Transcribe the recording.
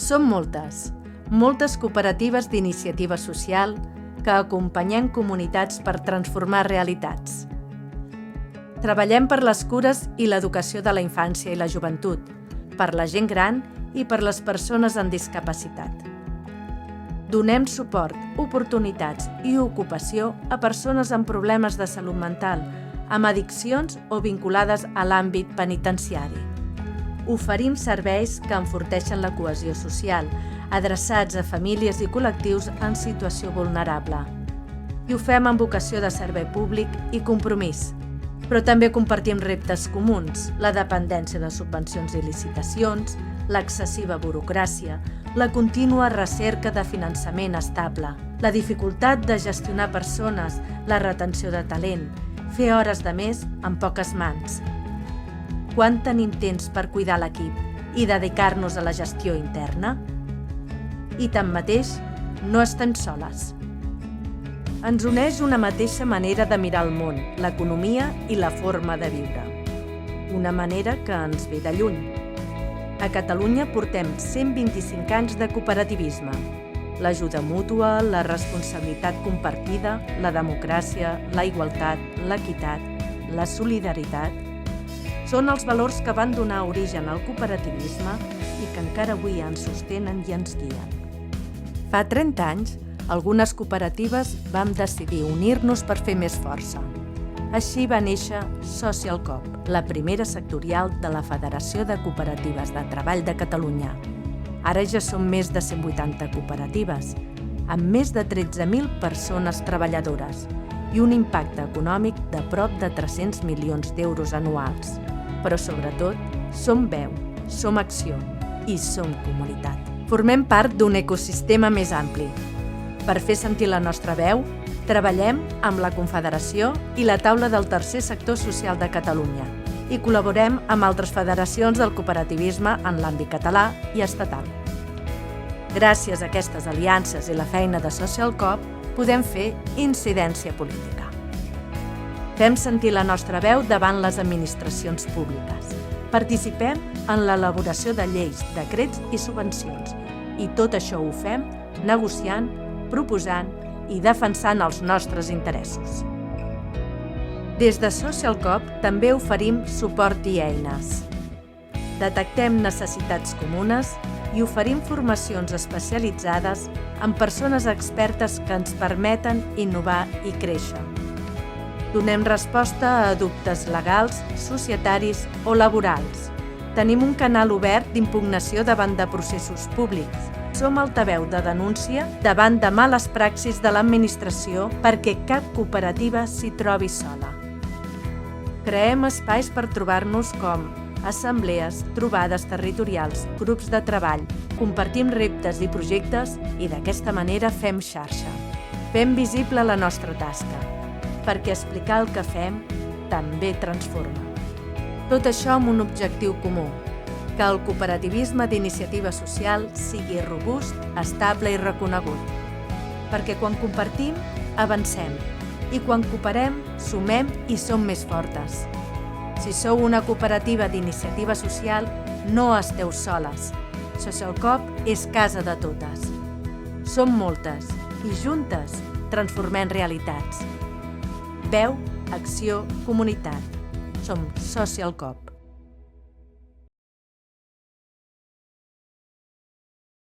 Som moltes cooperatives d'iniciativa social que acompanyem comunitats per transformar realitats. Treballem per les cures i l'educació de la infància i la joventut, per la gent gran i per les persones amb discapacitat. Donem suport, oportunitats i ocupació a persones amb problemes de salut mental, amb addiccions o vinculades a l'àmbit penitenciari. Oferim serveis que enforteixen la cohesió social, adreçats a famílies i col·lectius en situació vulnerable. I ho fem amb vocació de servei públic i compromís. Però també compartim reptes comuns, la dependència de subvencions i licitacions, l'excessiva burocràcia, la contínua recerca de finançament estable, la dificultat de gestionar persones, la retenció de talent, fer hores de més amb poques mans. Quan tenim temps per cuidar l'equip i dedicar-nos a la gestió interna? I tanmateix, no estem soles. Ens uneix una mateixa manera de mirar el món, l'economia i la forma de viure. Una manera que ens ve de lluny. A Catalunya portem 125 anys de cooperativisme. L'ajuda mútua, la responsabilitat compartida, la democràcia, la igualtat, l'equitat, la solidaritat són els valors que van donar origen al cooperativisme i que encara avui ens sostenen i ens guien. Fa 30 anys, algunes cooperatives vam decidir unir-nos per fer més força. Així va néixer Social Coop, la primera sectorial de la Federació de Cooperatives de Treball de Catalunya. Ara ja som més de 180 cooperatives, amb més de 13.000 persones treballadores i un impacte econòmic de prop de 300 milions d'euros anuals. Però sobretot, som veu, som acció i som comunitat. Formem part d'un ecosistema més ampli. Per fer sentir la nostra veu, treballem amb la Confederació i la Taula del Tercer Sector Social de Catalunya i col·laborem amb altres federacions del cooperativisme en l'àmbit català i estatal. Gràcies a aquestes aliances i la feina de Social Coop, podem fer incidència política. Fem sentir la nostra veu davant les administracions públiques. Participem en l'elaboració de lleis, decrets i subvencions. I tot això ho fem negociant, proposant i defensant els nostres interessos. Des de Social Coop també oferim suport i eines. Detectem necessitats comunes i oferim formacions especialitzades amb persones expertes que ens permeten innovar i créixer. Donem resposta a dubtes legals, societaris o laborals. Tenim un canal obert d'impugnació davant de processos públics. Som altaveu de denúncia davant de males praxis de l'administració perquè cap cooperativa s'hi trobi sola. Creem espais per trobar-nos com assemblees, trobades territorials, grups de treball, compartim reptes i projectes i d'aquesta manera fem xarxa. Fem visible la nostra tasca, perquè explicar el que fem també transforma. Tot això amb un objectiu comú, que el cooperativisme d'iniciativa social sigui robust, estable i reconegut. Perquè quan compartim, avancem, i quan cooperem, sumem i som més fortes. Si sou una cooperativa d'iniciativa social, no esteu soles. Social Coop és casa de totes. Som moltes i juntes transformem realitats. Veu, acció, comunitat. Som Social Coop.